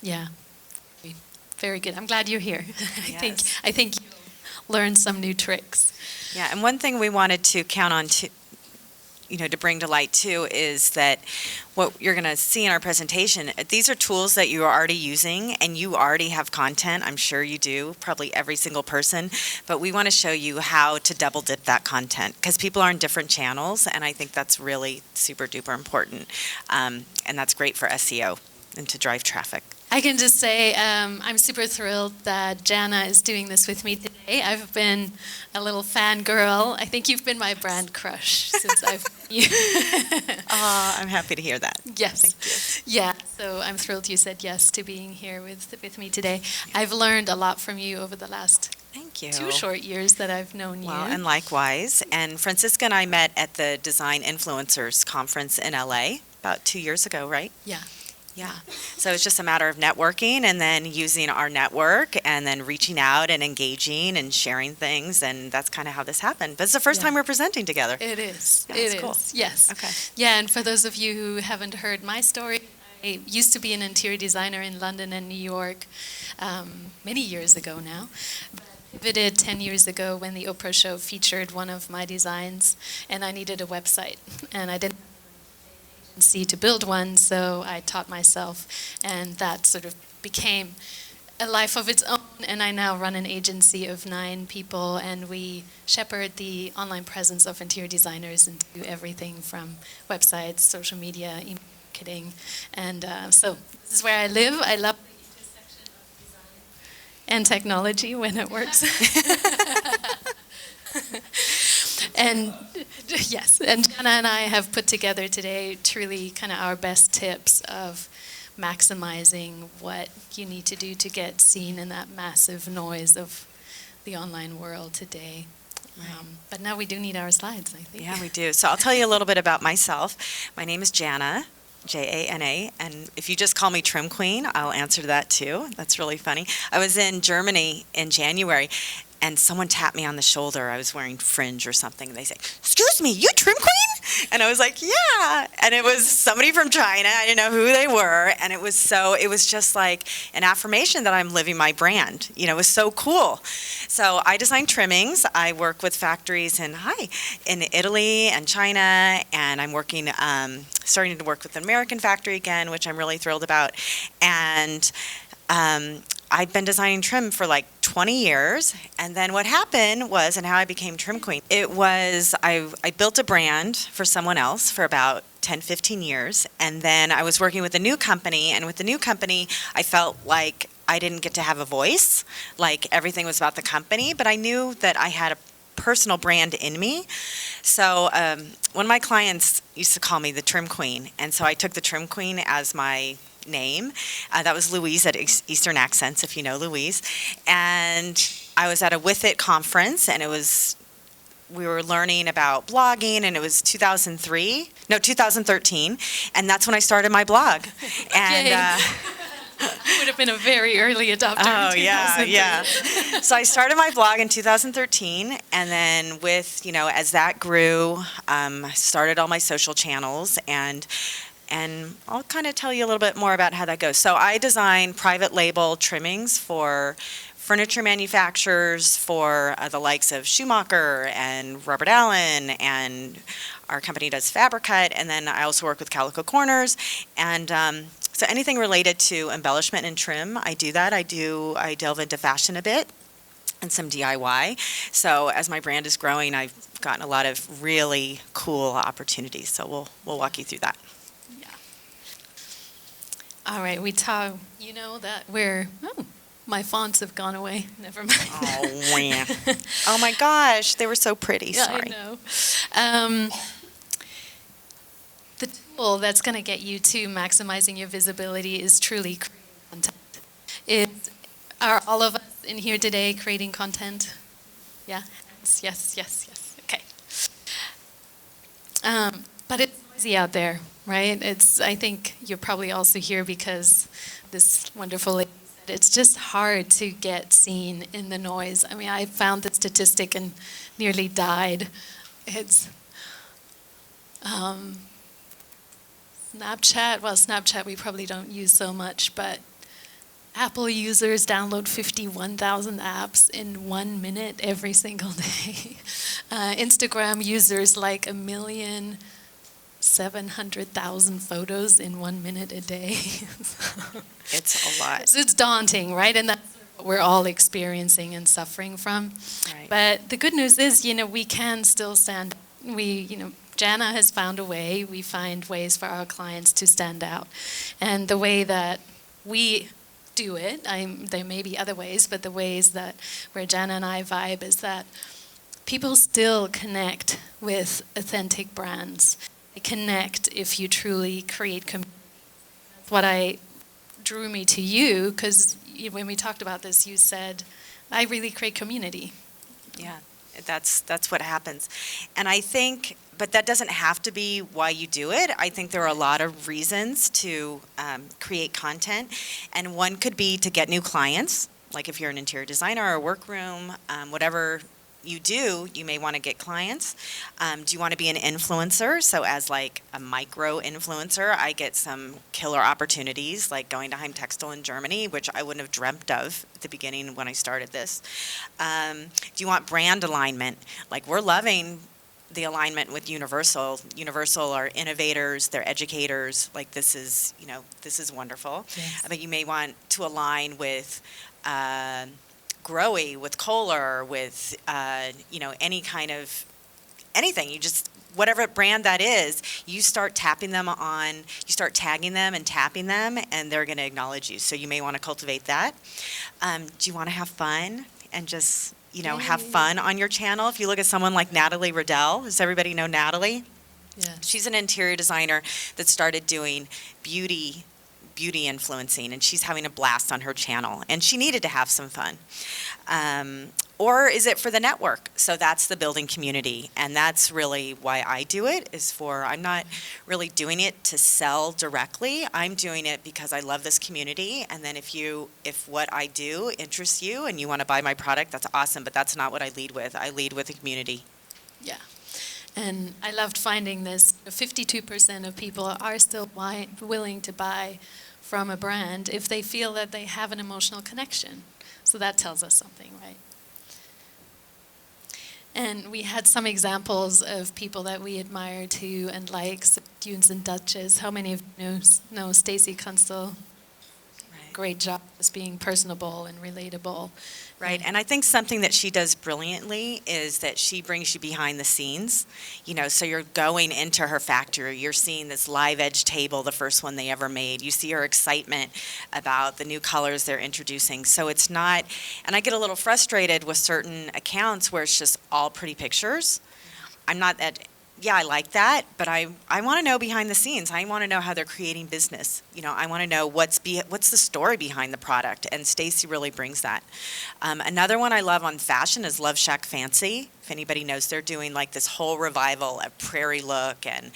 Yeah, very good. I'm glad you're here. Yes. I think you learned some new tricks. Yeah, and one thing we wanted to count on to bring to light too is that what you're going to see in our presentation, these are tools that you are already using and you already have content. I'm sure you do, probably every single person, but we want to show you how to double dip that content because people are in different channels, and I think that's really super duper important. And that's great for SEO and to drive traffic. I can just say I'm super thrilled that Jana is doing this with me today. I've been a little fangirl. I think you've been my brand crush since I've met you. I'm happy to hear that. Yes. Thank you. Yeah, so I'm thrilled you said yes to being here with me today. I've learned a lot from you over the last Thank you. 2 short years that I've known you. Well, and likewise. And Francisca and I met at the Design Influencers Conference in LA about 2 years ago, right? Yeah. Yeah. So it's just a matter of networking and then using our network and then reaching out and engaging and sharing things. And that's kind of how this happened. But it's the first Yeah. time we're presenting together. It is. Yeah, It it's is. cool. Yes. Okay. Yeah, and for those of you who haven't heard my story, I used to be an interior designer in London and New York many years ago now. But I pivoted 10 years ago when the Oprah show featured one of my designs, and I needed a website, and I didn't see to build one, so I taught myself, and that sort of became a life of its own. And I now run an agency of 9 people, and we shepherd the online presence of interior designers and do everything from websites, social media, email marketing, and so this is where I live. I love the intersection of design and technology when it works. And yes, and Jana and I have put together today truly kind of our best tips of maximizing what you need to do to get seen in that massive noise of the online world today. But now we do need our slides, I think. Yeah, we do. So I'll tell you a little bit about myself. My name is Jana, Jana, and if you just call me Trim Queen, I'll answer to that too. That's really funny. I was in Germany in January, and someone tapped me on the shoulder. I was wearing fringe or something, and they say, "Excuse me, you Trim Queen?" And I was like, "Yeah." And it was somebody from China. I didn't know who they were, and it was just like an affirmation that I'm living my brand. It was so cool. So I design trimmings. I work with factories in Italy and China, and I'm starting to work with an American factory again, which I'm really thrilled about. And I've been designing trim for like 20 years, and then what happened was, and how I became Trim Queen, it was I built a brand for someone else for about 10, 15 years, and then I was working with a new company, and with the new company, I felt like I didn't get to have a voice, like everything was about the company, but I knew that I had a personal brand in me. So one of my clients used to call me the Trim Queen, and so I took the Trim Queen as my name. That was Louise at Eastern Accents, if you know Louise. And I was at a With It conference, and we were learning about blogging, and it was 2013, and that's when I started my blog. And You would have been a very early adopter. Oh, in yeah, 2003. yeah. So I started my blog in 2013, and then as that grew, I started all my social channels, and I'll kind of tell you a little bit more about how that goes. So I design private label trimmings for furniture manufacturers, for the likes of Schumacher and Robert Allen, and our company does Fabricut, and then I also work with Calico Corners, and so anything related to embellishment and trim, I do that. I delve into fashion a bit and some DIY. So as my brand is growing, I've gotten a lot of really cool opportunities. So we'll walk you through that. All right, that my fonts have gone away. Never mind. Oh, man. Oh my gosh, they were so pretty. Yeah, Sorry. I know. The tool that's going to get you to maximizing your visibility is truly creating content. Are all of us in here today creating content? Yeah? Yes. Okay. But it's noisy out there, right? I think you're probably also here because this wonderful lady said it's just hard to get seen in the noise. I mean, I found the statistic and nearly died. It's Snapchat we probably don't use so much, but Apple users download 51,000 apps in 1 minute every single day. Instagram users like 1,700,000 photos in 1 minute a day. It's a lot. So it's daunting, right? And that's what we're all experiencing and suffering from. Right. But the good news is, we can still stand. Jana has found a way. We find ways for our clients to stand out. And the way that we do it, there may be other ways, but the ways that where Jana and I vibe is that people still connect with authentic brands. They connect if you truly create community. That's what drew me to you, because when we talked about this, you said, I really create community. Yeah, that's what happens. And I think, but that doesn't have to be why you do it. I think there are a lot of reasons to create content. And one could be to get new clients, like if you're an interior designer or a workroom, whatever you do, you may want to get clients. Do you want to be an influencer? So as like a micro influencer, I get some killer opportunities, like going to Heim Textile in Germany, which I wouldn't have dreamt of at the beginning when I started this. Do you want brand alignment? Like we're loving the alignment with Universal. Universal are innovators, they're educators. Like this is wonderful. Yes. But you may want to align with Growy, with Kohler, with any kind of anything. You just whatever brand that is, you start tagging them and tapping them, and they're going to acknowledge you. So you may want to cultivate that. Do you want to have fun and just have fun on your channel? If you look at someone like Natalie Riddell, does everybody know Natalie? Yeah. She's an interior designer that started doing beauty influencing, and she's having a blast on her channel, and she needed to have some fun. Or is it for the network? So that's the building community, and that's really why I do it, I'm not really doing it to sell directly. I'm doing it because I love this community, and then if what I do interests you and you want to buy my product, that's awesome, but that's not what I lead with. I lead with the community. Yeah. And I loved finding this. 52% of people are still willing to buy from a brand if they feel that they have an emotional connection. So that tells us something, right? And we had some examples of people that we admire too and like, Dunes and Duchess. How many of you know Stacey Kunstler? Right. Great job as being personable and relatable. Right, and I think something that she does brilliantly is that she brings you behind the scenes. So you're going into her factory, you're seeing this live edge table, the first one they ever made. You see her excitement about the new colors they're introducing. So it's not, and I get a little frustrated with certain accounts where it's just all pretty pictures. I'm not that, yeah, I like that, but I want to know behind the scenes. I want to know how they're creating business. I want to know what's the story behind the product, and Stacey really brings that. Another one I love on fashion is Love Shack Fancy. If anybody knows, they're doing like this whole revival of prairie look and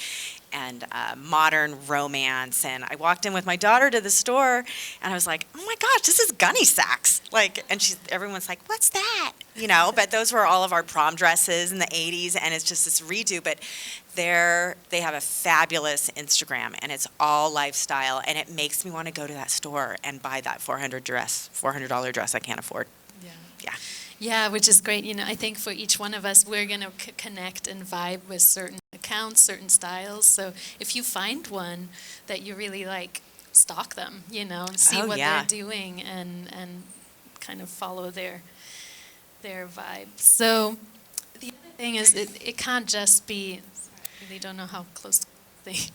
modern romance. And I walked in with my daughter to the store, and I was like, oh my gosh, this is Gunny Sacks. And everyone's like, what's that? But those were all of our prom dresses in the 80s, and it's just this redo. But they have a fabulous Instagram, and it's all lifestyle, and it makes me want to go to that store and buy that $400 dress I can't afford. Yeah. Yeah, which is great. I think for each one of us, we're going to connect and vibe with certain accounts, certain styles. So if you find one that you really like, stalk them, see what they're doing and kind of follow their vibe. So the other thing is it can't just be, I really don't know how close to the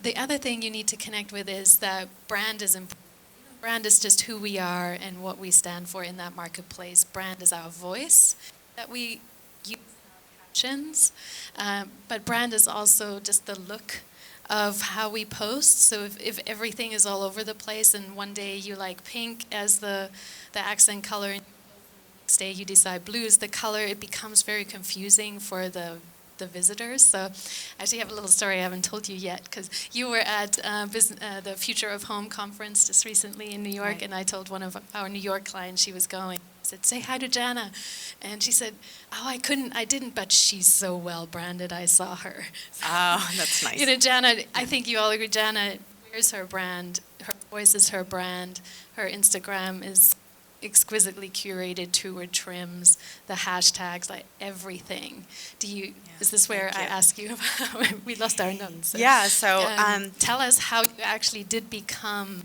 The other thing you need to connect with is that brand is important. Brand is just who we are and what we stand for in that marketplace. Brand is our voice that we use in our captions, but brand is also just the look of how we post. So if everything is all over the place and one day you like pink as the accent color and the next day you decide blue is the color, it becomes very confusing for the visitors. So I actually have a little story I haven't told you yet, because you were at the Future of Home conference just recently in New York, Right. and I told one of our New York clients she was going. I said, say hi to Jana. And she said, oh, I didn't, but she's so well branded, I saw her. Oh, that's nice. Jana, I think you all agree, Jana wears her brand, her voice is her brand. Her Instagram is exquisitely curated to her trims, the hashtags, like everything. Is this where I ask you about, we lost our notes. So, Yeah, so tell us how you actually did become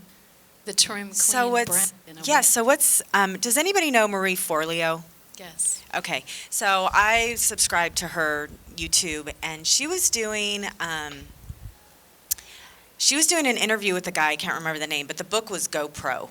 the Trim Queen brand in a way. does anybody know Marie Forleo? Yes. Okay, so I subscribed to her YouTube, and she was doing an interview with a guy, I can't remember the name, but the book was GoPro.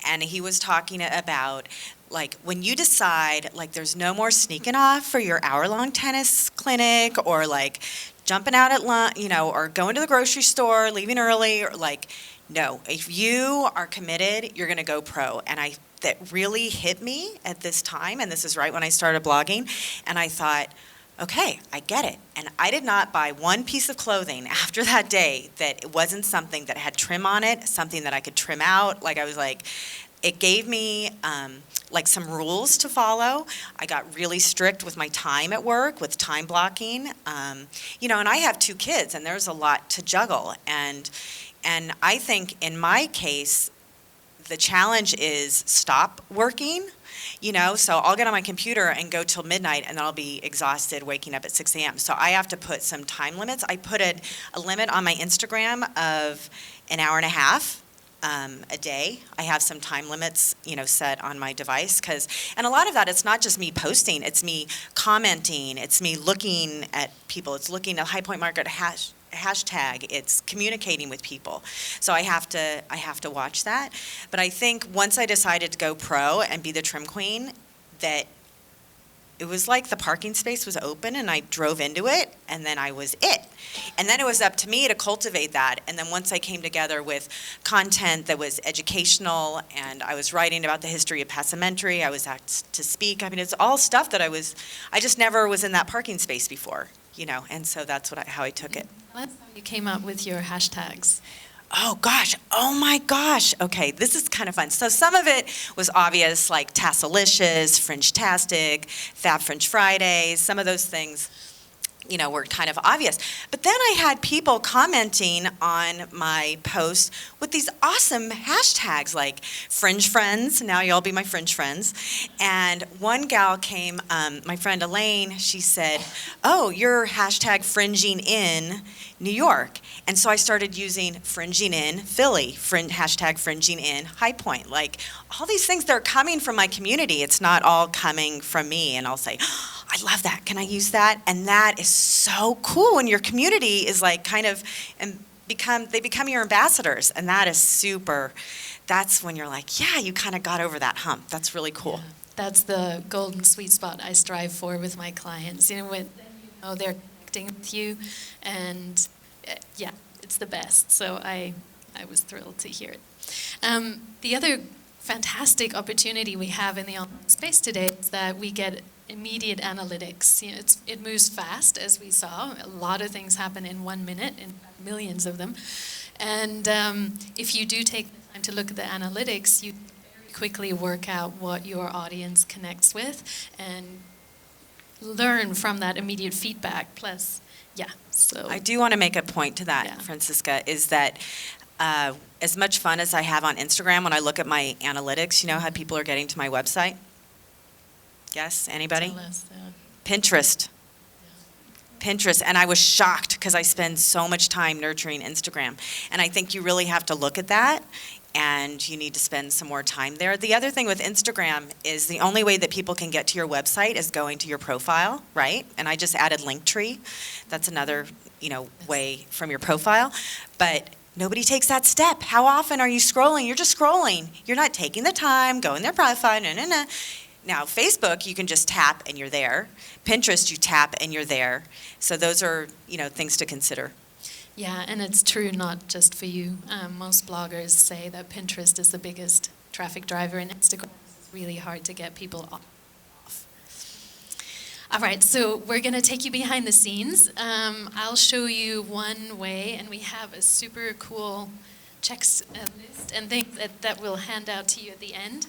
And he was talking about, like, when you decide, like, there's no more sneaking off for your hour-long tennis clinic, or, like, jumping out at lunch, or going to the grocery store, leaving early, or, like, no. If you are committed, you're going to go pro. And that really hit me at this time, and this is right when I started blogging, and I thought, okay, I get it. And I did not buy one piece of clothing after that day that it wasn't something that had trim on it, something that I could trim out. Like, I was like, it gave me like some rules to follow. I got really strict with my time at work, with time blocking. And I have 2 kids, and there's a lot to juggle. And I think in my case, the challenge is stop working. So I'll get on my computer and go till midnight, and then I'll be exhausted waking up at 6 a.m. So I have to put some time limits. I put a limit on my Instagram of an hour and a half a day. I have some time limits, set on my device. And a lot of that, it's not just me posting. It's me commenting. It's me looking at people. It's looking at High Point Market hashtag. It's communicating with people. So I have to watch that. But I think once I decided to go pro and be the trim queen, that it was like the parking space was open and I drove into it, and then I was it. And then it was up to me to cultivate that. And then once I came together with content that was educational, and I was writing about the history of passementry, I was asked to speak. I mean, it's all stuff that I just never was in that parking space before, and so that's how I took it. That's how you came up with your hashtags. Oh my gosh. Okay, this is kind of fun. So some of it was obvious, like Tassalicious, Fringe-tastic, Fab Fringe Fridays, some of those things, were kind of obvious. But then I had people commenting on my posts with these awesome hashtags like Fringe Friends, now y'all be my Fringe Friends. And one gal came, my friend Elaine, she said, oh, you're hashtag fringing in New York. And so I started using fringing in Philly, hashtag fringing in High Point. Like, all these things, they're coming from my community. It's not all coming from me. And I'll say, oh, I love that. Can I use that? And that is so cool when your community is like kind of, they become your ambassadors. And that is super, that's when you're like, yeah, you kind of got over that hump. That's really cool. Yeah, that's the golden sweet spot I strive for with my clients. When they're connecting with you, and yeah, it's the best. So I was thrilled to hear it. The other fantastic opportunity we have in the online space today is that we get immediate analytics. It moves fast, as we saw. A lot of things happen in 1 minute, in millions of them. And if you do take the time to look at the analytics, you very quickly work out what your audience connects with and learn from that immediate feedback. Plus, yeah. So I do want to make a point to that, Francisca, is that as much fun as I have on Instagram when I look at my analytics, how people are getting to my website? Yes, anybody? Tell us, Pinterest. Pinterest, and I was shocked because I spend so much time nurturing Instagram. And I think you really have to look at that, and you need to spend some more time there. The other thing with Instagram is the only way that people can get to your website is going to your profile, right? And I just added Linktree. That's another, way from your profile. But nobody takes that step. How often are you scrolling? You're just scrolling. You're not taking the time, going their profile, Now, Facebook, you can just tap and you're there. Pinterest, you tap and you're there. So those are, things to consider. Yeah, and it's true not just for you. Most bloggers say that Pinterest is the biggest traffic driver, and Instagram is really hard to get people off. All right, so we're going to take you behind the scenes. I'll show you one way, and we have a super cool checklist and things that we'll hand out to you at the end.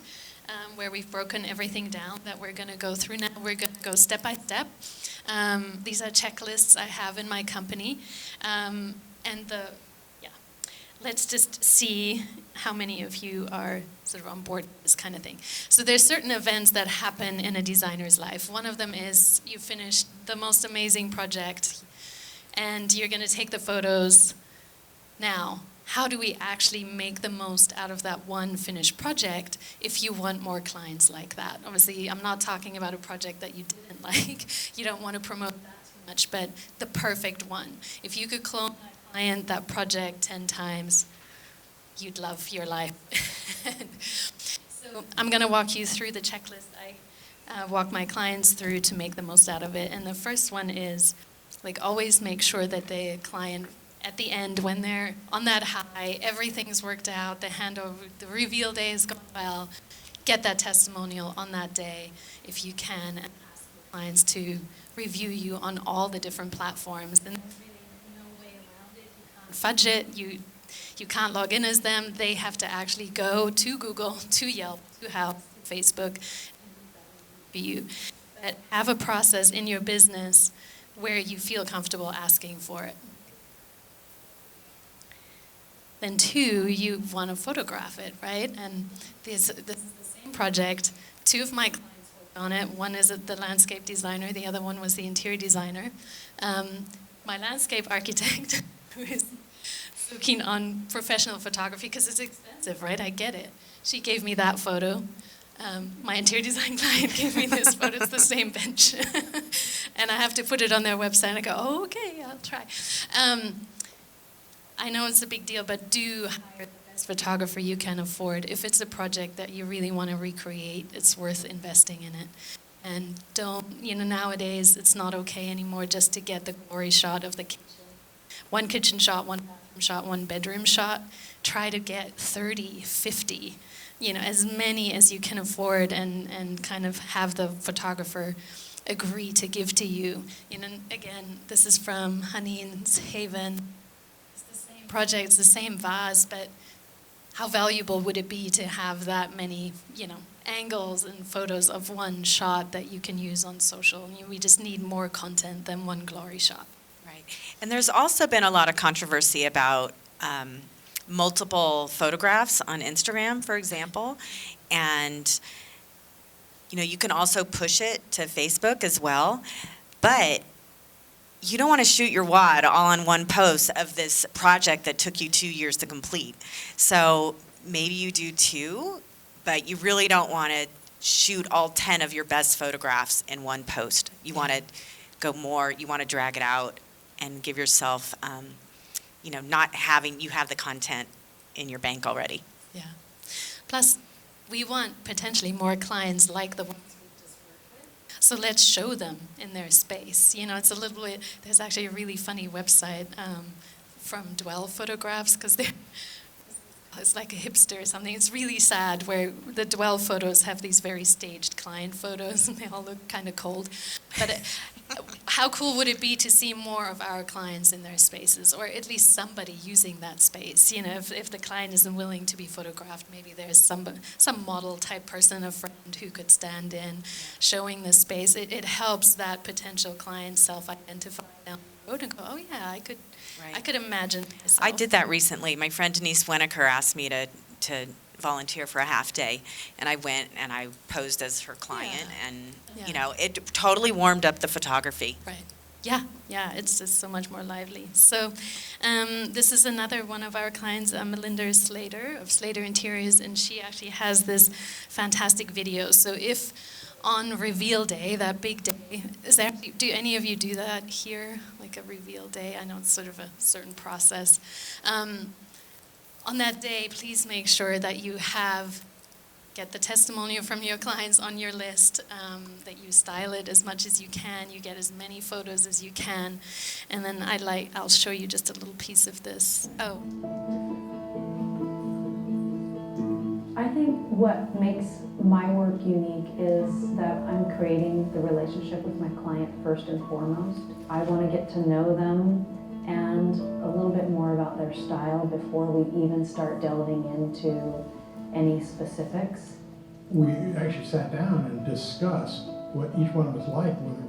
Where we've broken everything down that we're going to go through now. We're going to go step by step. These are checklists I have in my company. Let's just see how many of you are sort of on board with this kind of thing. So there's certain events that happen in a designer's life. One of them is you finished the most amazing project and you're going to take the photos. Now, how do we actually make the most out of that one finished project if you want more clients like that? Obviously, I'm not talking about a project that you didn't like. You don't want to promote that too much, but the perfect one. If you could clone that client, that project 10 times, you'd love your life. So I'm going to walk you through the checklist I walk my clients through to make the most out of it. And the first one is, like, always make sure that the client, at the end, when they're on that high, everything's worked out, the handover, the reveal day has gone well, get that testimonial on that day if you can, and ask the clients to review you on all the different platforms. And there's really no way around it. You can't fudge it. You can't log in as them. They have to actually go to Google, to Yelp, to Help, to Facebook, and review. But have a process in your business where you feel comfortable asking for it. Then 2, you want to photograph it, right? And this is the same project. 2 of my clients worked on it. One is the landscape designer. The other one was the interior designer. My landscape architect, who is so keen on professional photography because it's expensive, right? I get it. She gave me that photo. My interior design client gave me this photo. It's the same bench. And I have to put it on their website. And I go, oh, okay, I'll try. I know it's a big deal, but do hire the best photographer you can afford. If it's a project that you really want to recreate, it's worth investing in it. And don't, nowadays it's not okay anymore just to get the glory shot of the kitchen. One kitchen shot, one bathroom shot, one bedroom shot. Try to get 30, 50, as many as you can afford, and kind of have the photographer agree to give to you. Again, this is from Haneen's Haven. It's the same project, it's the same vase, but how valuable would it be to have that many, angles and photos of one shot that you can use on social? We just need more content than one glory shot. Right. And there's also been a lot of controversy about multiple photographs on Instagram, for example. And, you can also push it to Facebook as well. But you don't want to shoot your wad all on one post of this project that took you 2 years to complete. So maybe you do 2, but you really don't want to shoot all 10 of your best photographs in one post. You want to go more, you want to drag it out and give yourself, not having, you have the content in your bank already. Yeah. Plus, we want potentially more clients like the ones we just worked with. So let's show them in their space. It's a little bit, there's actually a really funny website from Dwell Photographs, because it's like a hipster or something. It's really sad where the Dwell photos have these very staged client photos and they all look kind of cold. But how cool would it be to see more of our clients in their spaces, or at least somebody using that space? If the client isn't willing to be photographed, maybe there's some model type person, a friend who could stand in, showing the space. It helps that potential client self-identify down the road and go, oh yeah, I could imagine myself. I did that recently. My friend Denise Winokur asked me to volunteer for a half day, and I went and I posed as her client, and it totally warmed up the photography. Right. Yeah, it's just so much more lively. So this is another one of our clients, Melinda Slater of Slater Interiors, and she actually has this fantastic video. So if on reveal day, that big day, do any of you do that here, like a reveal day? I know it's sort of a certain process. On that day, please make sure that you get the testimonial from your clients on your list, that you style it as much as you can, you get as many photos as you can, and then I'll show you just a little piece of this. Oh. I think what makes my work unique is that I'm creating the relationship with my client first and foremost. I want to get to know them and a little bit more about their style before we even start delving into any specifics. We actually sat down and discussed what each one of us liked, whether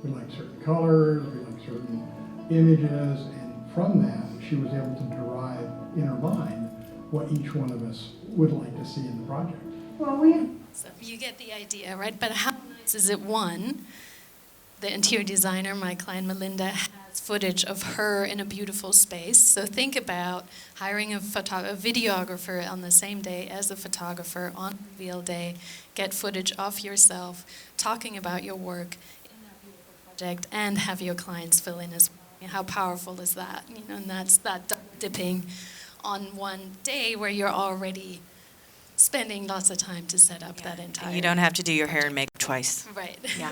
we liked certain colors, we liked certain images, and from that she was able to derive in her mind what each one of us would like to see in the project. Well, we So you get the idea, right? But how nice is it, one, the interior designer, my client Melinda, has footage of her in a beautiful space. So think about hiring a videographer on the same day as a photographer on reveal day, get footage of yourself, talking about your work in that beautiful project, and have your clients fill in as well. How powerful is that? You know, and that's that dipping on one day where you're already spending lots of time to set up that entire. And you don't have to do your hair and makeup twice. Right. Yeah.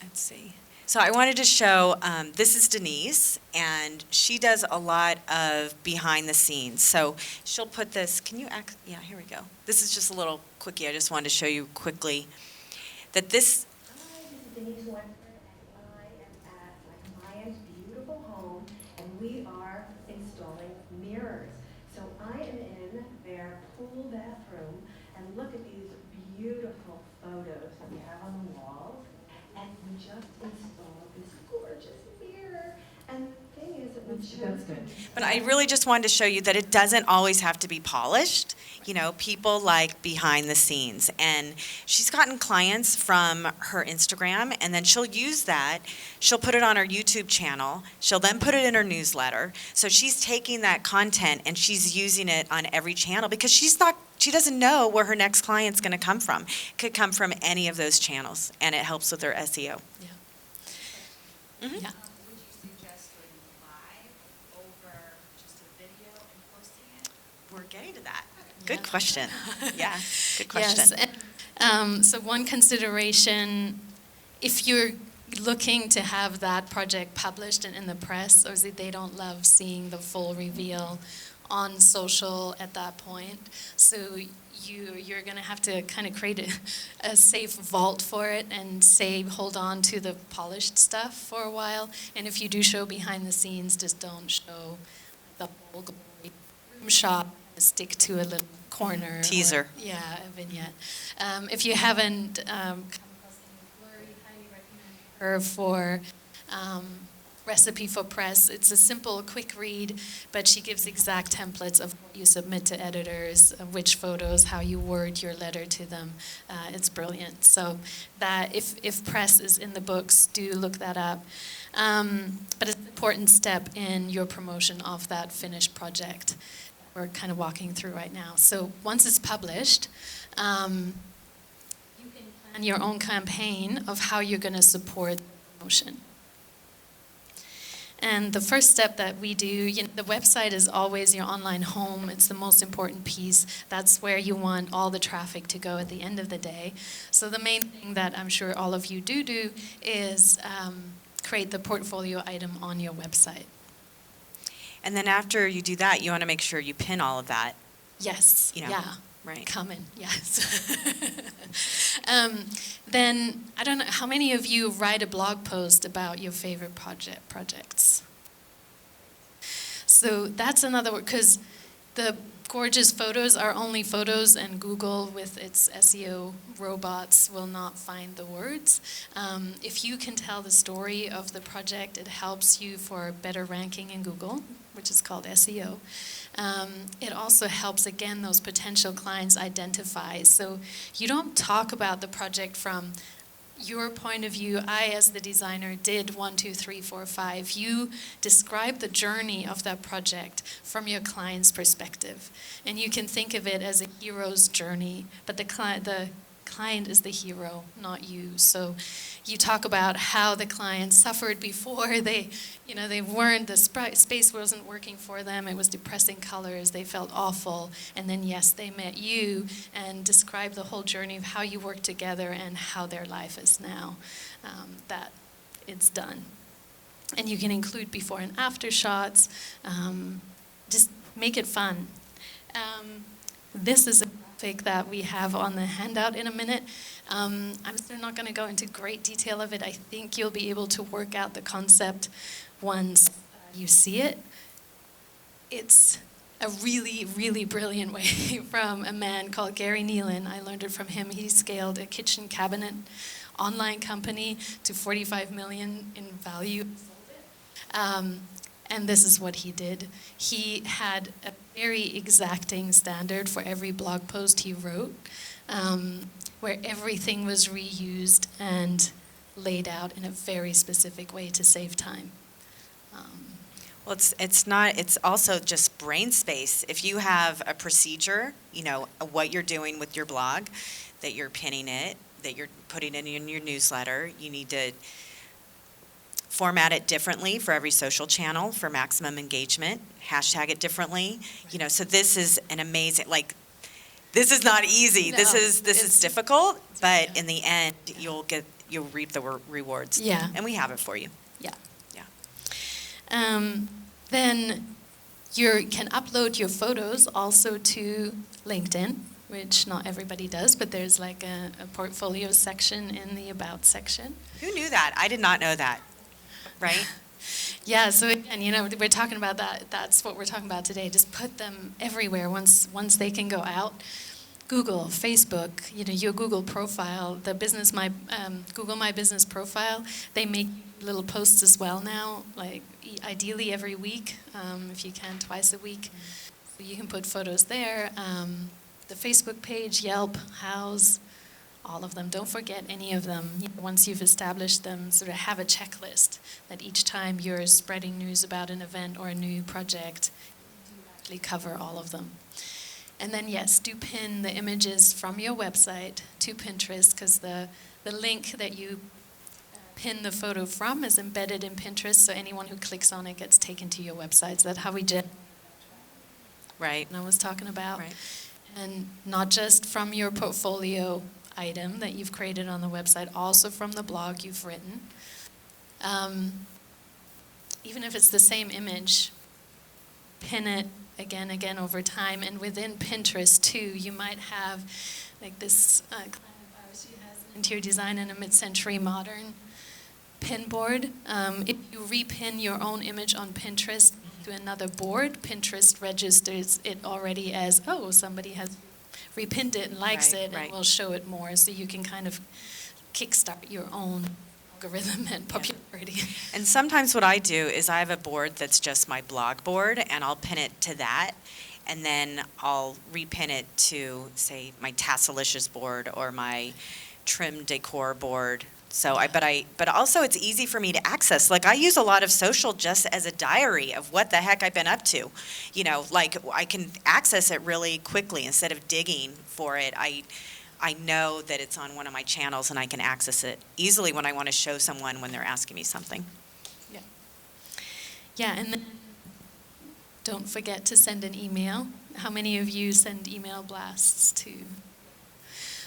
Let's see. So I wanted to show, this is Denise, and she does a lot of behind the scenes. So she'll put this, can you yeah, here we go. This is just a little quickie. I just wanted to show you quickly that this. Hi, this is Denise Wexford, and I am at my client's beautiful home, and we are installing mirrors. So I am in their pool bathroom, and look at these beautiful photos that we have on the walls. And we just installed this gorgeous mirror. And the thing is that we just... But I really just wanted to show you that it doesn't always have to be polished. You know, people like behind the scenes. And she's gotten clients from her Instagram, and then she'll use that. She'll put it on her YouTube channel. She'll then put it in her newsletter. So she's taking that content and she's using it on every channel because she doesn't know where her next client's going to come from. It could come from any of those channels, and it helps with her SEO. Yeah. Mhm. Yeah. Would you suggest doing live over just a video and posting it? We're getting to that. Good question. Yeah, good question. Yes. So one consideration, if you're looking to have that project published and in the press, obviously they don't love seeing the full reveal on social at that point. So you're going to have to kind of create a safe vault for it and hold on to the polished stuff for a while. And if you do show behind the scenes, just don't show the whole glory room shot. Stick to a little corner. Teaser. Yeah, a vignette. If you haven't come across any blurry, highly recommend her for Recipe for Press. It's a simple, quick read, but she gives exact templates of what you submit to editors, which photos, how you word your letter to them. It's brilliant. So that if press is in the books, do look that up. But it's an important step in your promotion of that finished project we're kind of walking through right now. So once it's published, you can plan your own campaign of how you're going to support the promotion. And the first step that we do, the website is always your online home. It's the most important piece. That's where you want all the traffic to go at the end of the day. So the main thing that I'm sure all of you do is create the portfolio item on your website. And then after you do that, you want to make sure you pin all of that. Yes. You know, yeah. right. Common. Yes. Then I don't know how many of you write a blog post about your favorite projects. So that's another word, because the gorgeous photos are only photos, and Google with its SEO robots will not find the words. If you can tell the story of the project, it helps you for better ranking in Google, which is called SEO. It also helps, again, those potential clients identify. So you don't talk about the project from your point of view. I, as the designer, did 1, 2, 3, 4, 5. You describe the journey of that project from your client's perspective. And you can think of it as a hero's journey, but the client is the hero, not you. So you talk about how the client suffered before they weren't, the space wasn't working for them, it was depressing colors, they felt awful, and then yes, they met you and describe the whole journey of how you worked together and how their life is now, that it's done. And you can include before and after shots, just make it fun. This is a graphic that we have on the handout in a minute. I'm still not going to go into great detail of it. I think you'll be able to work out the concept once you see it. It's a really, really brilliant way from a man called Gary Nealon. I learned it from him. He scaled a kitchen cabinet online company to $45 million in value. And this is what he did. He had a very exacting standard for every blog post he wrote, where everything was reused and laid out in a very specific way to save time. Well, it's also just brain space. If you have a procedure, what you're doing with your blog, that you're pinning it, that you're putting it in your newsletter, you need to format it differently for every social channel for maximum engagement, hashtag it differently. So this is an amazing, this is not easy. No, this is it's difficult, but in the end, you'll reap the rewards. Yeah. And we have it for you. Yeah. Yeah. Then you can upload your photos also to LinkedIn, which not everybody does, but there's like a portfolio section in the About section. Who knew that? I did not know that. Right? Yeah, so again, we're talking about that. That's what we're talking about today. Just put them everywhere once they can go out. Google, Facebook, your Google profile, the Google My Business profile, they make little posts as well now, like ideally every week, if you can, twice a week. So you can put photos there. The Facebook page, Yelp, Houzz, all of them. Don't forget any of them. Once you've established them, sort of have a checklist that each time you're spreading news about an event or a new project, you actually cover all of them. And then, yes, do pin the images from your website to Pinterest, because the link that you pin the photo from is embedded in Pinterest, so anyone who clicks on it gets taken to your website. So that's how we did. Right. I was talking about. Right. And not just from your portfolio item that you've created on the website, also from the blog you've written. Even if it's the same image, pin it again over time. And within Pinterest too, you might have like this client of ours, she has interior design in a mid-century modern pin board. If you repin your own image on Pinterest to another board, Pinterest registers it already as, somebody has repinned it and likes it, and will show it more, so you can kind of kickstart your own algorithm and popularity. And sometimes what I do is I have a board that's just my blog board, and I'll pin it to that, and then I'll repin it to, say, my Tasselicious board or my Trim Decor board. So but also it's easy for me to access. Like, I use a lot of social just as a diary of what the heck I've been up to. I can access it really quickly instead of digging for it. I know that it's on one of my channels, and I can access it easily when I want to show someone when they're asking me something. Yeah, and then don't forget to send an email. How many of you send email blasts to?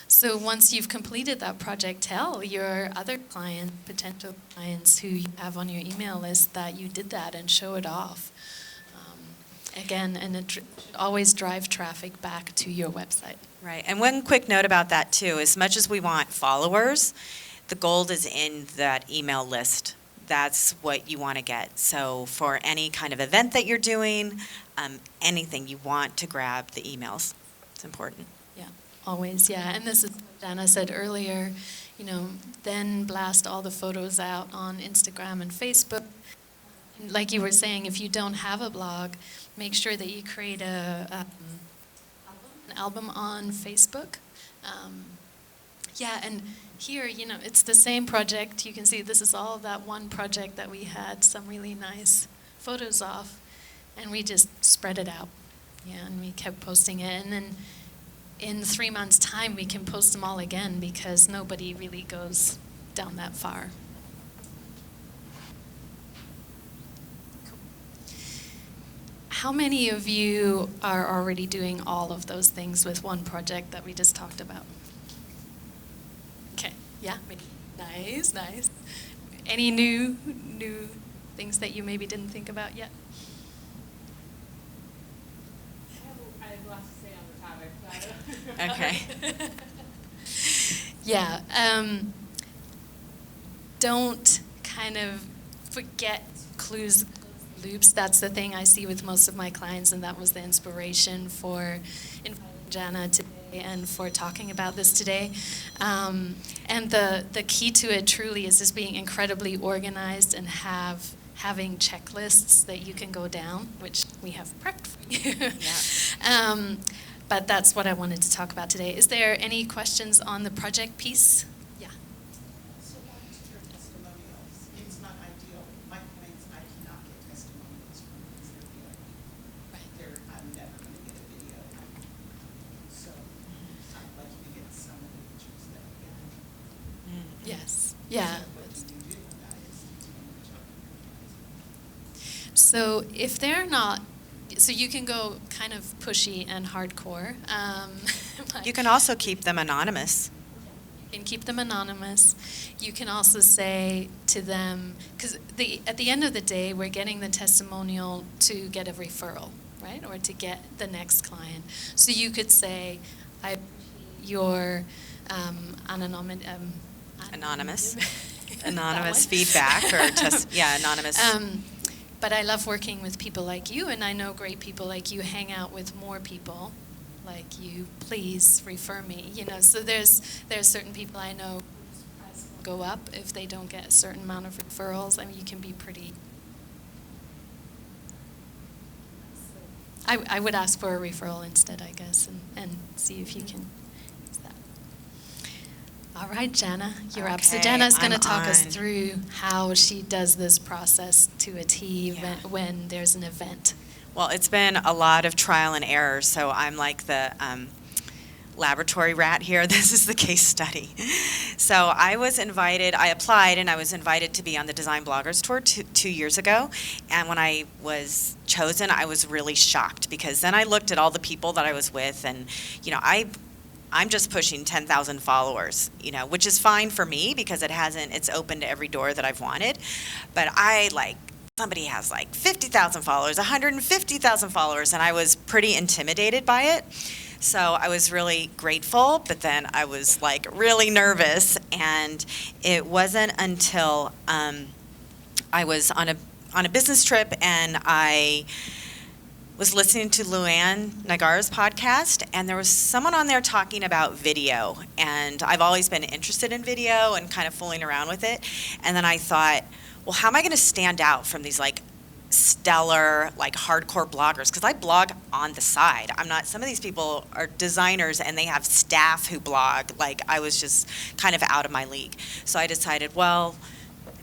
So once you've completed that project, tell your other potential clients who you have on your email list that you did that, and show it off. Again, and it should always drive traffic back to your website. Right, and one quick note about that too, as much as we want followers, the gold is in that email list. That's what you want to get. So for any kind of event that you're doing, anything, you want to grab the emails. It's important. Yeah, always, yeah. And this is what Dana said earlier, then blast all the photos out on Instagram and Facebook. Like you were saying, if you don't have a blog, make sure that you create an album on Facebook. And here, it's the same project. You can see this is all that one project that we had some really nice photos of, and we just spread it out. Yeah, and we kept posting it. And then in 3 months' time, we can post them all again, because nobody really goes down that far. How many of you are already doing all of those things with one project that we just talked about? Okay, yeah, nice. Any new things that you maybe didn't think about yet? I have lots to say on the topic. Okay. Yeah, don't kind of forget clues, loops. That's the thing I see with most of my clients, and that was the inspiration for inviting Jana today and for talking about this today. And the key to it truly is just being incredibly organized and have having checklists that you can go down, which we have prepped for you. Yeah. But that's what I wanted to talk about today. Is there any questions on the project piece? Yeah. So back to your testimonials, it's not ideal. My clients, I cannot get testimonials from because they're VIP. Right. I'm never going to get a video. So I'd like you to get some of the pictures that we get. Yes. Yeah. So what do you do with that is to reach out to your clients. So if they're not, so you can go kind of pushy and hardcore. You can also keep them anonymous. You can keep them anonymous. You can also say to them, because at the end of the day, we're getting the testimonial to get a referral, right? Or to get the next client. So you could say, I appreciate your anonymous Anonymous feedback or anonymous. But I love working with people like you, and I know great people like you hang out with more people like you. Please refer me. So there's certain people I know whose price will go up if they don't get a certain amount of referrals. I mean, you can be pretty. I would ask for a referral instead, I guess, and see if you can use that. All right, Jana, you're up. So Okay, Jana's going to I'm talk us on. through how she does this process to a T Yeah. when there's an event. Well, it's been a lot of trial and error, so I'm like the laboratory rat here. This is the case study. So I applied, and I was invited to be on the Design Bloggers Tour 2 years ago. And when I was chosen, I was really shocked because then I looked at all the people that I was with, and, I'm just pushing 10,000 followers, which is fine for me because it's opened every door that I've wanted. But somebody has 50,000 followers, 150,000 followers, and I was pretty intimidated by it. So I was really grateful, but then I was really nervous. And it wasn't until I was on a business trip and I was listening to Luann Nagar's podcast, and there was someone on there talking about video. And I've always been interested in video and kind of fooling around with it. And then I thought, well, how am I going to stand out from these stellar, hardcore bloggers? Because I blog on the side. Some of these people are designers and they have staff who blog. I was just kind of out of my league. So I decided, well,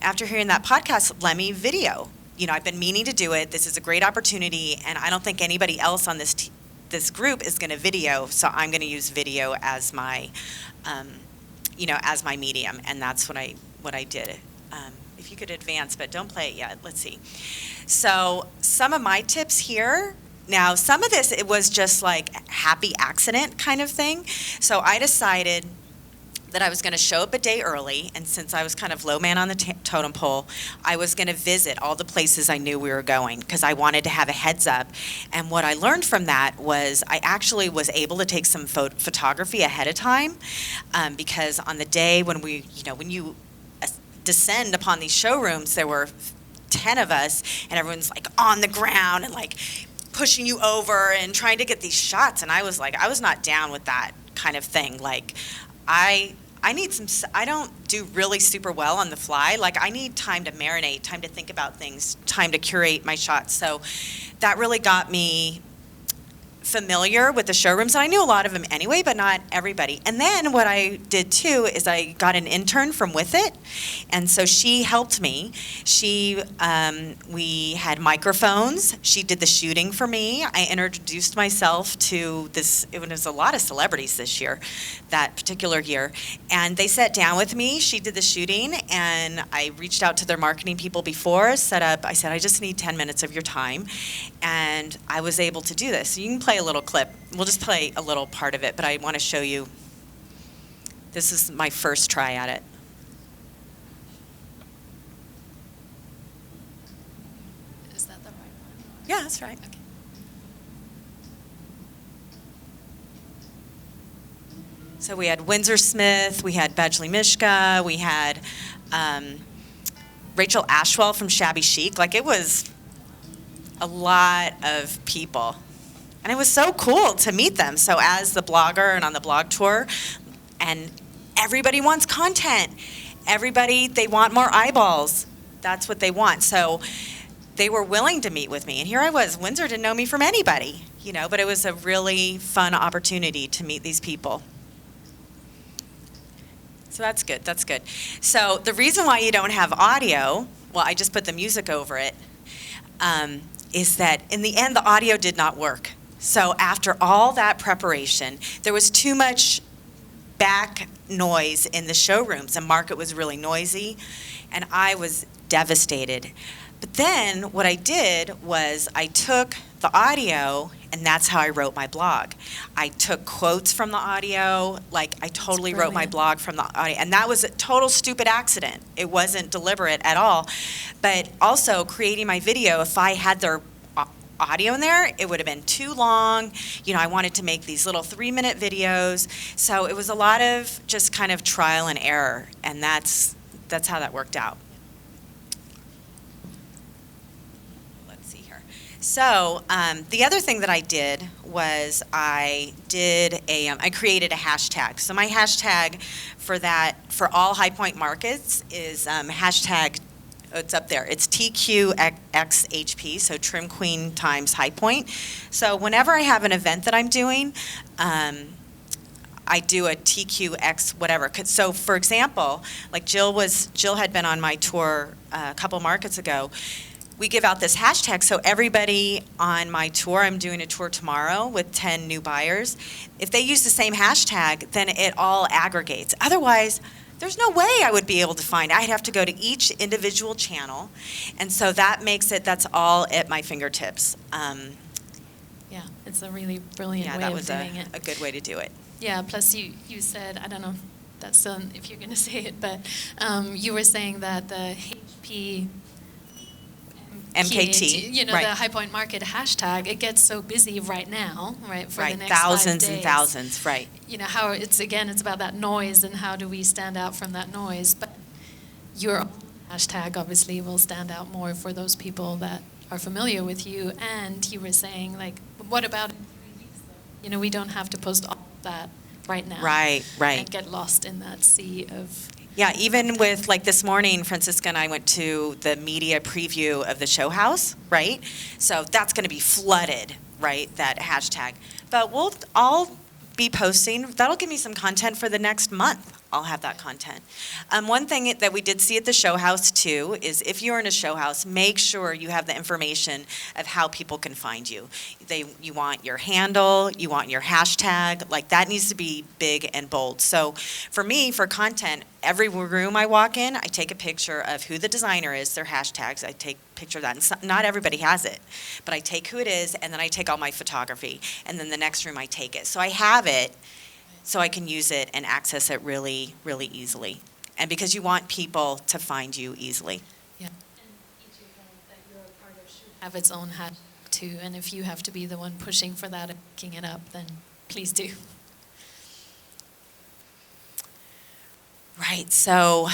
after hearing that podcast, let me video. I've been meaning to do it. This is a great opportunity, and I don't think anybody else on this group is going to video, so I'm going to use video as my, as my medium, and that's what I did. If you could advance, but don't play it yet. Let's see. So some of my tips here. Now, some of this, it was just happy accident kind of thing. So I decided that I was going to show up a day early, and since I was kind of low man on the totem pole, I was going to visit all the places I knew we were going because I wanted to have a heads up. And what I learned from that was I actually was able to take some photography ahead of time because on the day when when you descend upon these showrooms, there were 10 of us, and everyone's on the ground and pushing you over and trying to get these shots. And I was not down with that kind of thing. I need I don't do really super well on the fly. I need time to marinate, time to think about things, time to curate my shots. So that really got me familiar with the showrooms. And I knew a lot of them anyway, but not everybody. And then what I did too is I got an intern from With It. And so she helped me. We had microphones. She did the shooting for me. I introduced myself to it was a lot of celebrities this year, that particular year. And they sat down with me. She did the shooting, and I reached out to their marketing people before, I said, I just need 10 minutes of your time. And I was able to do this. So you can play a little clip. We'll just play a little part of it, but I want to show you. This is my first try at it. Is that the right one? Yeah, that's right. Okay. So we had Windsor Smith, we had Badgley Mishka, we had Rachel Ashwell from Shabby Chic. It was a lot of people. And it was so cool to meet them. So as the blogger and on the blog tour, and everybody wants content. Everybody, they want more eyeballs. That's what they want. So they were willing to meet with me. And here I was, Windsor didn't know me from anybody, but it was a really fun opportunity to meet these people. So that's good, that's good. So the reason why you don't have audio, well, I just put the music over it, is that in the end, the audio did not work. So after all that preparation, there was too much back noise in the showrooms. The market was really noisy, and I was devastated. But then what I did was I took the audio, and that's how I wrote my blog. I took quotes from the audio, like I totally wrote my blog from the audio, and that was a total stupid accident. It wasn't deliberate at all. But also creating my video, if I had their audio in there, it would have been too long. I wanted to make these little 3-minute videos. So it was a lot of just kind of trial and error, and that's how that worked out. Let's see here. So the other thing that I did was I created a hashtag. So my hashtag for all High Point markets is hashtag. It's up there. It's TQXHP, so Trim Queen times High Point. So whenever I have an event that I'm doing, I do a TQX whatever. So for example, like Jill had been on my tour a couple markets ago. We give out this hashtag, so everybody on my tour, I'm doing a tour tomorrow with 10 new buyers. If they use the same hashtag, then it all aggregates. Otherwise, there's no way I would be able to find. I'd have to go to each individual channel, and so that's all at my fingertips. Yeah, it's a really brilliant way of doing it. A good way to do it. Yeah, plus you said, I don't know if you're going to say it, but you were saying that the HP MKT, the High Point Market hashtag, it gets so busy right now, right, for the next 5 days. Thousands and thousands, right. How it's about that noise and how do we stand out from that noise. But your hashtag obviously will stand out more for those people that are familiar with you. And you were saying, what about in 3 weeks, though? We don't have to post all of that right now. Right. And get lost in that sea of... Yeah, even with, this morning, Francisca and I went to the media preview of the show house, right? So that's going to be flooded, right, that hashtag. But I'll be posting. That'll give me some content for the next month. I'll have that content. One thing that we did see at the show house, too, is if you're in a show house, make sure you have the information of how people can find you. You want your handle, you want your hashtag, that needs to be big and bold. So for me, for content, every room I walk in, I take a picture of who the designer is, their hashtags, I take a picture of that. And not everybody has it, but I take who it is, and then I take all my photography, and then the next room I take it. So I have it, so I can use it and access it really, really easily. And because you want people to find you easily. Yeah. And each event that you're a part of should have its own hashtag too. And if you have to be the one pushing for that and picking it up, then please do. Right. So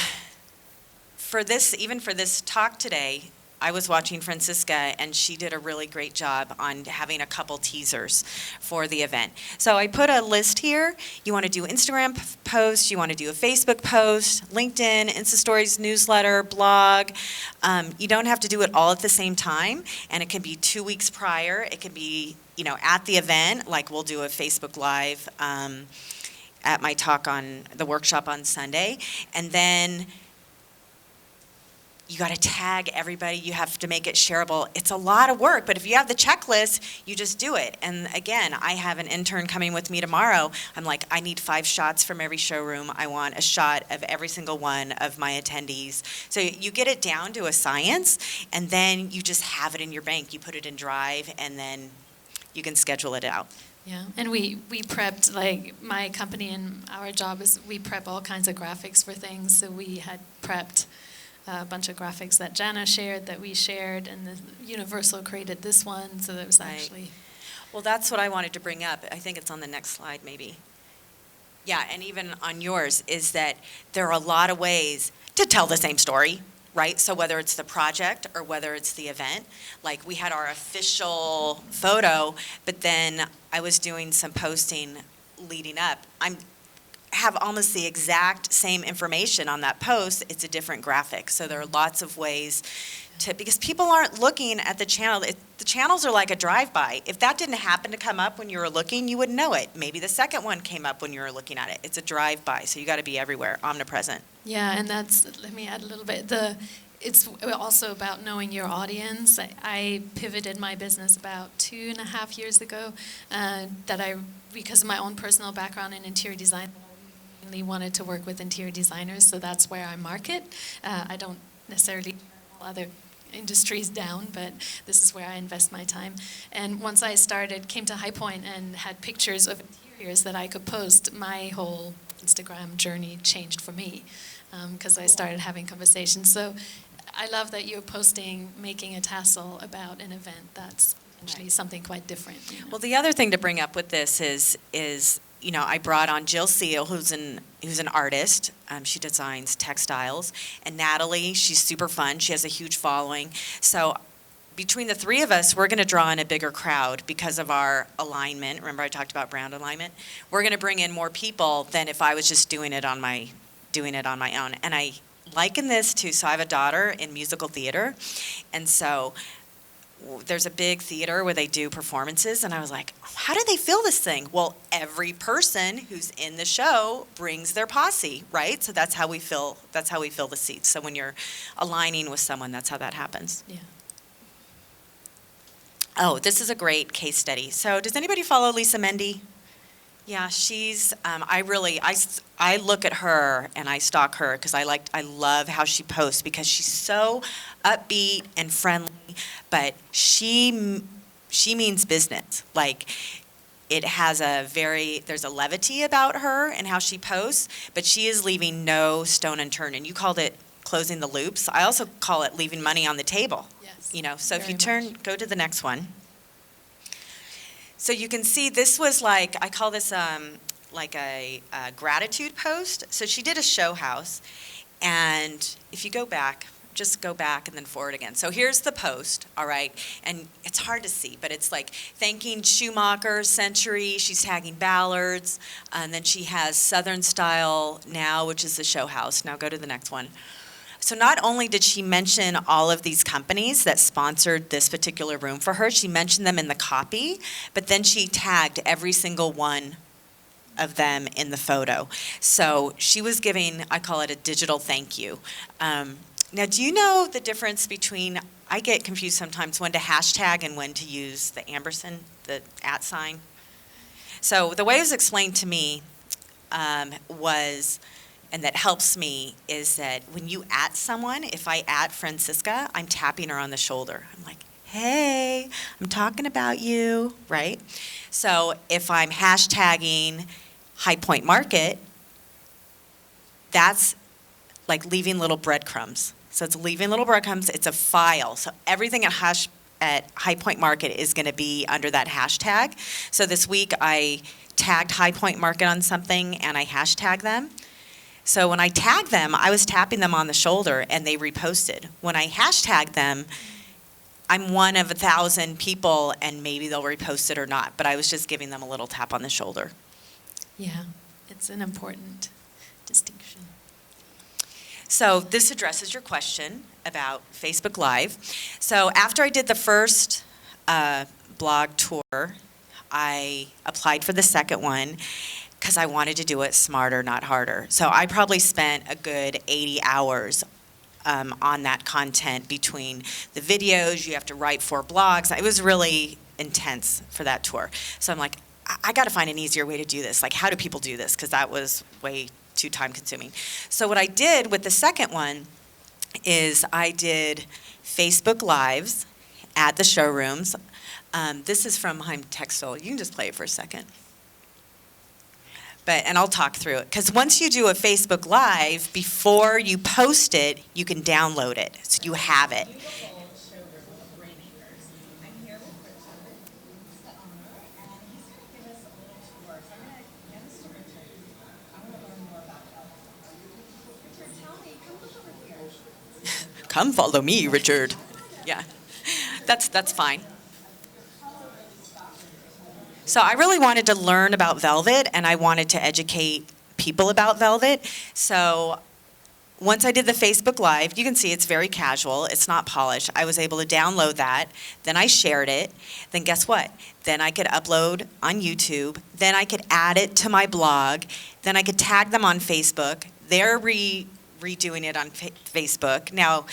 even for this talk today, I was watching Francisca, and she did a really great job on having a couple teasers for the event. So I put a list here. You want to do Instagram posts, you want to do a Facebook post, LinkedIn, Insta Stories, newsletter, blog. You don't have to do it all at the same time, and it can be 2 weeks prior. It can be, at the event, like we'll do a Facebook Live at my talk on the workshop on Sunday, and then you got to tag everybody. You have to make it shareable. It's a lot of work, but if you have the checklist, you just do it. And again, I have an intern coming with me tomorrow. I'm like, I need 5 shots from every showroom. I want a shot of every single one of my attendees. So you get it down to a science, and then you just have it in your bank. You put it in Drive, and then you can schedule it out. Yeah, and we prepped, my company and our job is we prep all kinds of graphics for things. So we had prepped a bunch of graphics that Jana shared, that we shared, and the Universal created this one, so that was actually... Well, that's what I wanted to bring up. I think it's on the next slide, maybe. Yeah, and even on yours, is that there are a lot of ways to tell the same story, right? So whether it's the project or whether it's the event, we had our official photo, but then I was doing some posting leading up. have almost the exact same information on that post, it's a different graphic. So there are lots of ways to, because people aren't looking at the channel. The channels are like a drive-by. If that didn't happen to come up when you were looking, you wouldn't know it. Maybe the second one came up when you were looking at it. It's a drive-by, so you got to be everywhere, omnipresent. Yeah, and let me add a little bit. It's also about knowing your audience. I pivoted my business about 2.5 years ago, because of my own personal background in interior design, I really wanted to work with interior designers, so that's where I market. I don't necessarily turn all other industries down, but this is where I invest my time. And once I came to High Point and had pictures of interiors that I could post, my whole Instagram journey changed for me, because I started having conversations. So I love that you're posting, making a tassel about an event that's potentially something quite different. You know? Well, the other thing to bring up with this is I brought on Jill Seal, who's an artist. She designs textiles, and Natalie, she's super fun. She has a huge following. So between the three of us, we're going to draw in a bigger crowd because of our alignment. Remember, I talked about brand alignment. We're going to bring in more people than if I was just doing it on my own. And I liken this to, so I have a daughter in musical theater, and so there's a big theater where they do performances, and I was like, how do they fill this thing? Well, every person who's in the show brings their posse, right? So that's how we fill the seats. So when you're aligning with someone, that's how that happens. Yeah. Oh, this is a great case study. So does anybody follow Lisa Mendy? Yeah, she's, I look at her and I stalk her because I love how she posts, because she's so upbeat and friendly, but she means business. Like, there's a levity about her and how she posts, but she is leaving no stone unturned. And you called it closing the loops. I also call it leaving money on the table. Yes. So if you go to the next one. So you can see this was I call this like a gratitude post. So she did a show house, and if you go back, just go back and then forward again. So here's the post, all right? And it's hard to see, but it's like thanking Schumacher, Century, she's tagging Ballards, and then she has Southern Style Now, which is the show house. Now go to the next one. So not only did she mention all of these companies that sponsored this particular room for her, she mentioned them in the copy, but then she tagged every single one of them in the photo. So she was giving, I call it a digital thank you. Now, do you know the difference between, I get confused sometimes when to hashtag and when to use the ampersand, the @ sign? So the way it was explained to me was, and that helps me, is that when you @ someone, if I @ Francisca, I'm tapping her on the shoulder. I'm like, hey, I'm talking about you, right? So if I'm hashtagging High Point Market, that's like leaving little breadcrumbs. So it's leaving little breadcrumbs. It's a file. So everything at High Point Market is going to be under that hashtag. So this week I tagged High Point Market on something and I hashtag them. So when I tagged them, I was tapping them on the shoulder and they reposted. When I hashtag them, I'm one of 1,000 people and maybe they'll repost it or not, but I was just giving them a little tap on the shoulder. Yeah, it's an important distinction. So this addresses your question about Facebook Live. So after I did the first blog tour, I applied for the second one because I wanted to do it smarter, not harder. So I probably spent a good 80 hours on that content between the videos. You have to write 4 blogs. It was really intense for that tour. So I'm like, I got to find an easier way to do this. Like, how do people do this? Because that was way too time consuming. So what I did with the second one is I did Facebook Lives at the showrooms. This is from Heim Textile. You can just play it for a second. And I'll talk through it. Because once you do a Facebook Live, before you post it, you can download it. So you have it. Come follow me, Richard. Yeah, that's fine. So I really wanted to learn about velvet, and I wanted to educate people about Velvet. So once I did the Facebook Live, you can see it's very casual. It's not polished. I was able to download that. Then I shared it. Then guess what? Then I could upload on YouTube. Then I could add it to my blog. Then I could tag them on Facebook. They're redoing it on Facebook. Now,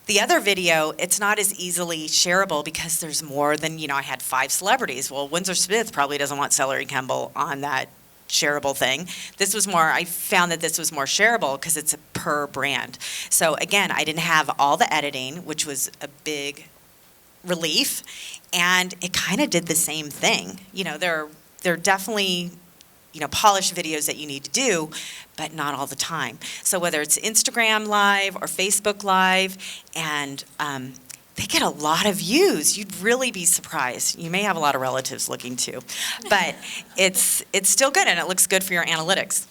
the other video, it's not as easily shareable because there's more than, I had 5 celebrities. Well, Windsor Smith probably doesn't want Celery Kemble on that shareable thing. I found that this was more shareable because it's per brand. So again, I didn't have all the editing, which was a big relief, and it kind of did the same thing. There are definitely, polished videos that you need to do, but not all the time. So whether it's Instagram Live or Facebook Live, and they get a lot of views. You'd really be surprised. You may have a lot of relatives looking too, but it's still good, and it looks good for your analytics.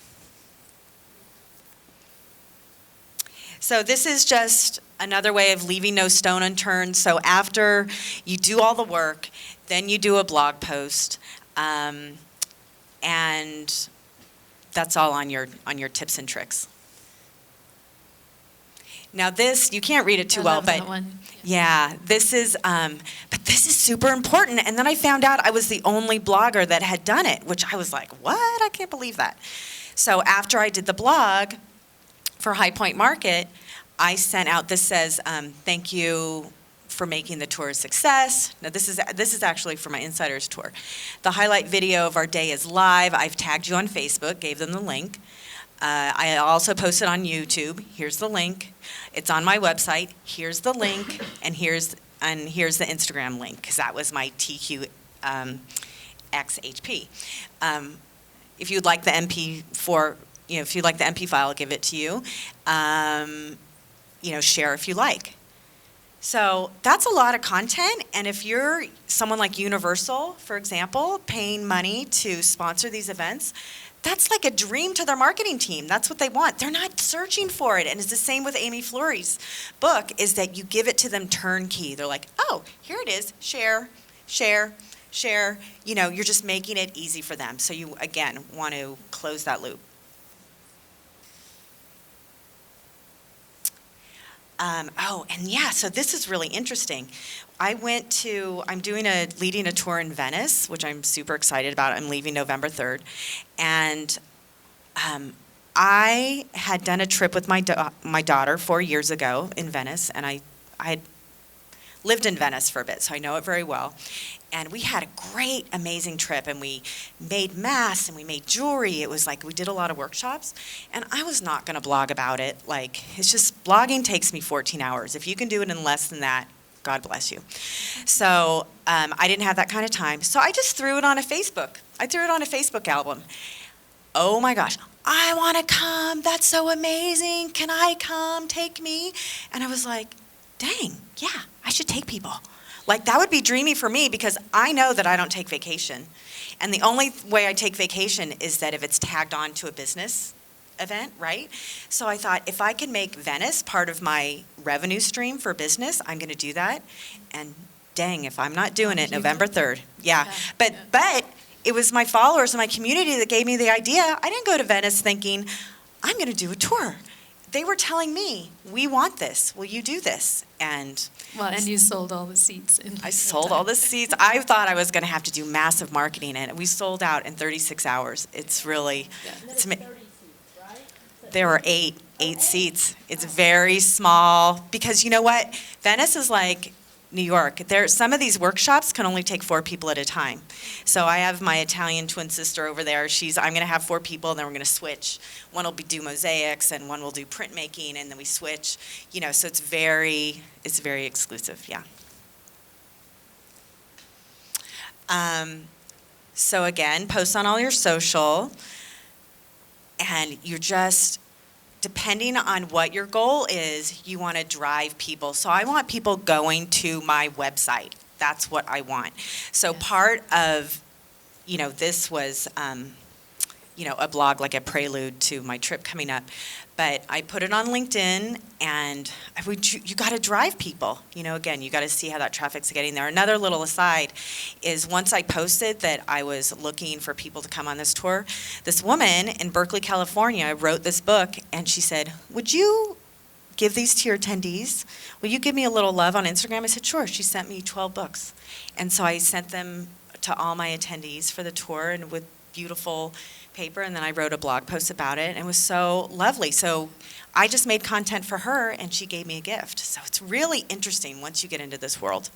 So this is just another way of leaving no stone unturned. So after you do all the work, then you do a blog post, and that's all on your tips and tricks. Now this, you can't read it too I well, love but that one. yeah, this is super important. And then I found out I was the only blogger that had done it, which I was like, what? I can't believe that. So after I did the blog for High Point Market, I sent out, this says, thank you for making the tour a success. Now this is actually for my Insiders tour. The highlight video of our day is live. I've tagged you on Facebook, gave them the link. I also posted on YouTube. Here's the link. It's on my website. Here's the link, and here's the Instagram link, because that was my TQ XHP. If you'd like the MP4, if you'd like the MP file, I'll give it to you. Share if you like. So that's a lot of content, and if you're someone like Universal, for example, paying money to sponsor these events, that's like a dream to their marketing team. That's what they want. They're not searching for it. And it's the same with Amy Fleury's book, is that you give it to them turnkey. They're like, oh, here it is. Share, share, share. You're just making it easy for them. So you, again, want to close that loop. So this is really interesting. I'm leading a tour in Venice, which I'm super excited about. I'm leaving November 3rd. And I had done a trip with my daughter 4 years ago in Venice, and I had lived in Venice for a bit, so I know it very well. And we had a great, amazing trip, and we made masks, and we made jewelry. It was like we did a lot of workshops, and I was not going to blog about it. It's just, blogging takes me 14 hours. If you can do it in less than that, God bless you. So I didn't have that kind of time, so I just threw it on a Facebook. I threw it on a Facebook album. Oh my gosh, I want to come. That's so amazing. Can I come? Take me. And I was like, dang, yeah, I should take people. That would be dreamy for me, because I know that I don't take vacation. And the only way I take vacation is that if it's tagged on to a business event, right? So I thought, if I can make Venice part of my revenue stream for business, I'm going to do that. And dang, if I'm not doing it, November 3rd. Yeah. But it was my followers and my community that gave me the idea. I didn't go to Venice thinking, I'm going to do a tour. They were telling me, we want this. Will you do this? And you sold all the seats. I sold all the seats. I thought I was going to have to do massive marketing, and we sold out in 36 hours. It's really, there were eight seats. It's very small, because you know what? Venice is like New York. Some of these workshops can only take 4 people at a time. So I have my Italian twin sister over there. I'm going to have 4 people, and then we're going to switch. One will do mosaics, and one will do printmaking, and then we switch. So it's very exclusive. Yeah. So again, post on all your social, and you're just, depending on what your goal is, you want to drive people. So I want people going to my website. That's what I want. So part of, this was, a blog, like a prelude to my trip coming up. But I put it on LinkedIn, and you got to drive people. Again, you got to see how that traffic's getting there. Another little aside is once I posted that I was looking for people to come on this tour, this woman in Berkeley, California wrote this book, and she said, "Would you give these to your attendees? Will you give me a little love on Instagram?" I said, "Sure." She sent me 12 books. And so I sent them to all my attendees for the tour, and with beautiful paper, and then I wrote a blog post about it, and it was so lovely. So I just made content for her, and she gave me a gift. So it's really interesting once you get into this world.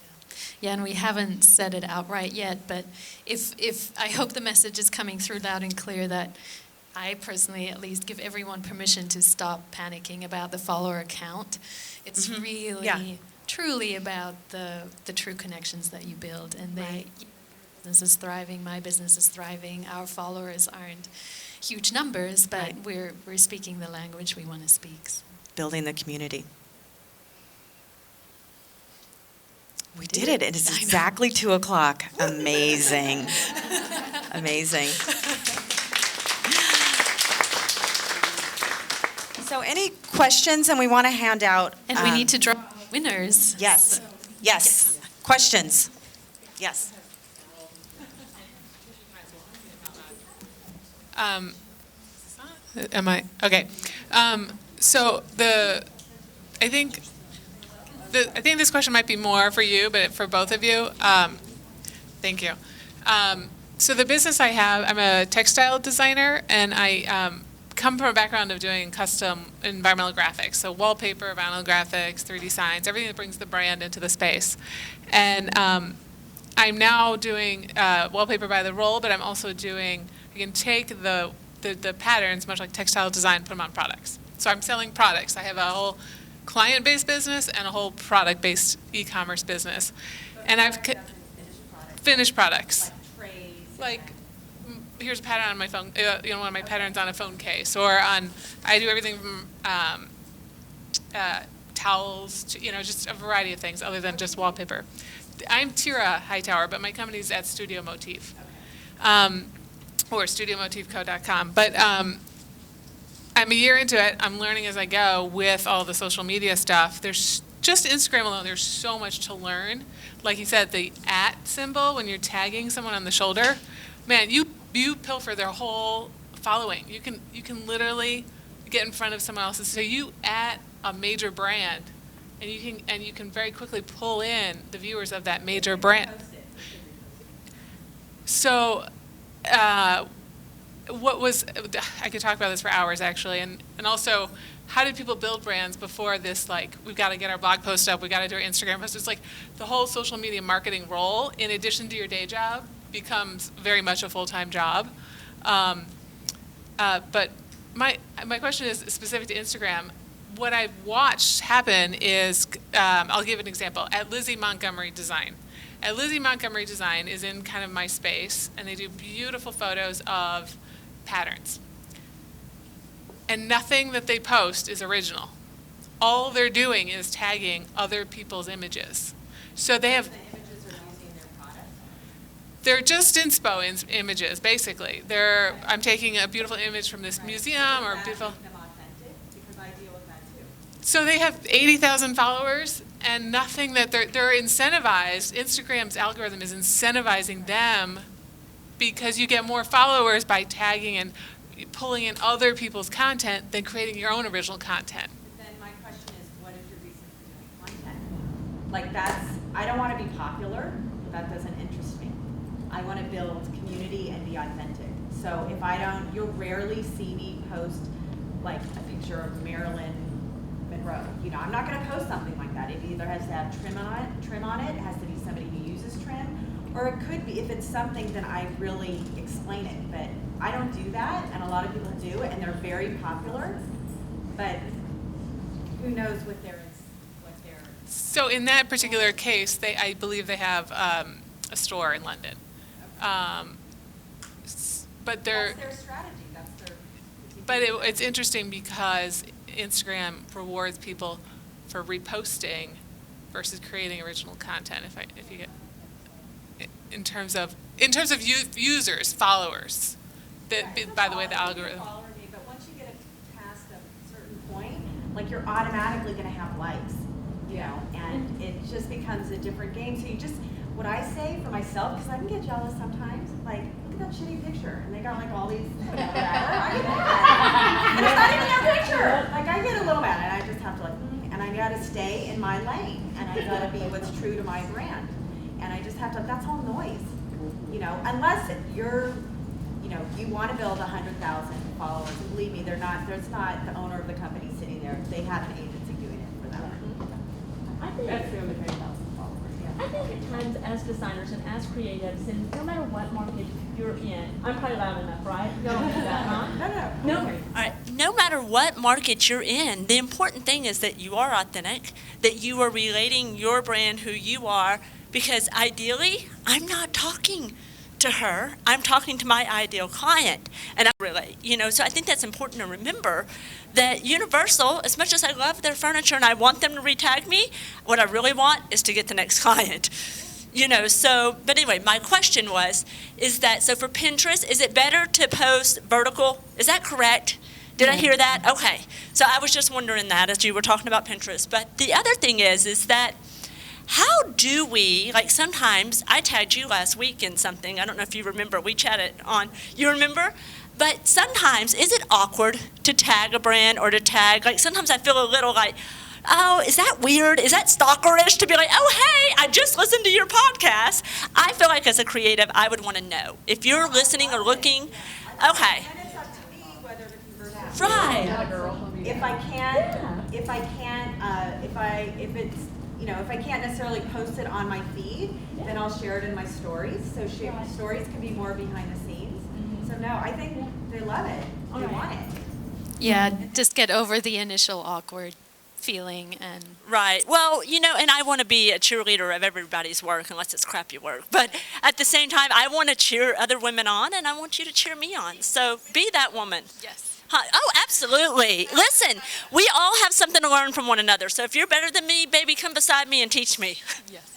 Yeah, and we haven't said it outright yet, but if I hope the message is coming through loud and clear that I personally at least give everyone permission to stop panicking about the follower count. It's really, truly about the true connections that you build, and Right. Your business is thriving, my business is thriving, our followers aren't huge numbers, but Right. we're speaking the language we want to speak. Building the community. We did it. It is I know. exactly 2:00. Amazing. Amazing. So any questions? And we want to hand out. And we need to draw winners. Yes. Yes. Questions? Yes. Am I okay? So I think this question might be more for you, but for both of you. Thank you. So the business I have, I'm a textile designer, and I come from a background of doing custom environmental graphics, so wallpaper, vinyl graphics, 3D signs, everything that brings the brand into the space. And I'm now doing wallpaper by the roll, but I'm also doing, you can take the patterns, much like textile design, put them on products. So I'm selling products. I have a whole client-based business and a whole product-based e-commerce business. And I've finished products. Like here's a pattern on my phone, one of my patterns on a phone case, or I do everything from towels to, just a variety of things other than just wallpaper. I'm Tira Hightower, but my company's at Studio Motif, or studiomotifco.com. But I'm a year into it. I'm learning as I go with all the social media stuff. There's just Instagram alone, there's so much to learn. Like you said, the @ symbol when you're tagging someone on the shoulder, man, you pilfer their whole following. You can literally get in front of someone else's. So you @ a major brand, and you can very quickly pull in the viewers of that major brand. So I could talk about this for hours actually, and also how did people build brands before this, like we've got to get our blog post up, we've got to do our Instagram post. It's like the whole social media marketing role in addition to your day job becomes very much a full-time job. But my question is specific to Instagram. What I've watched happen is, I'll give an example, at Lizzie Montgomery Design. At Lizzie Montgomery Design is in kind of my space, and they do beautiful photos of patterns. And nothing that they post is original. All they're doing is tagging other people's images. So they have... They're just inspo images, basically. I'm taking a beautiful image from this museum or beautiful... So they have 80,000 followers, and nothing that they're incentivized. Instagram's algorithm is incentivizing them because you get more followers by tagging and pulling in other people's content than creating your own original content. Then my question is, what is your reason for doing content? Like I don't want to be popular. That doesn't interest me. I want to build community and be authentic. So you'll rarely see me post like a picture of Marilyn Monroe. I'm not going to post something like that. It either has to have trim on it, it has to be somebody who uses trim, or it could be, if it's something, then I really explain it. But I don't do that, and a lot of people do, and they're very popular, but who knows what they're. So in that particular case, I believe they have a store in London. But That's their strategy. But it's interesting because Instagram rewards people for reposting versus creating original content. If you get in terms of users, followers, by the way, the algorithm. Follow me, but once you get it past a certain point, like you're automatically gonna have likes, you know, and it just becomes a different game. So you just, what I say for myself, because I can get jealous sometimes, like, look at that shitty picture, and they got like all these, whatever, I get mad. And it's not even their picture. Like, I get a little mad, and I just have to like, and I gotta stay in my lane, and I gotta be what's true to my brand. And I just have to, that's all noise, you know, unless you're, you know, you want to build 100,000 followers. And believe me, there's not the owner of the company sitting there. They have an agency doing it for them. I think That's 230,000 followers. Yeah. I think at times as designers and as creatives, and no matter what market you're in, I'm probably loud enough, right? You don't do that, huh? No. No. All right. No matter what market you're in, the important thing is that you are authentic, that you are relating your brand, who you are, because ideally, I'm not talking to her. I'm talking to my ideal client, and I relate. You know, so I think that's important to remember that Universal, as much as I love their furniture and I want them to retag me, what I really want is to get the next client. You know, so, but anyway, my question is that, so for Pinterest, is it better to post vertical? Is that correct? Did I hear that? Okay. So I was just wondering that as you were talking about Pinterest. But the other thing is that how do we, like sometimes, I tagged you last week in something, I don't know if you remember, we chatted on, you remember? But sometimes, is it awkward to tag a brand or to tag, like sometimes I feel a little like, oh, is that weird? Is that stalkerish to be like, oh, hey, I just listened to your podcast? I feel like as a creative, I would want to know. If you're listening or looking, okay. And it's up to me whether to convert that. Right. If it's, you know, if I can't necessarily post it on my feed, then I'll share it in my stories. So stories can be more behind the scenes. So no, I think they love it. They want it. Yeah, just get over the initial awkward feeling and Right. Well, you know, and I want to be a cheerleader of everybody's work, unless it's crappy work. But at the same time, I want to cheer other women on, and I want you to cheer me on. So be that woman. yes. Oh, absolutely. Listen, we all have something to learn from one another. So if you're better than me, baby, come beside me and teach me. Yes.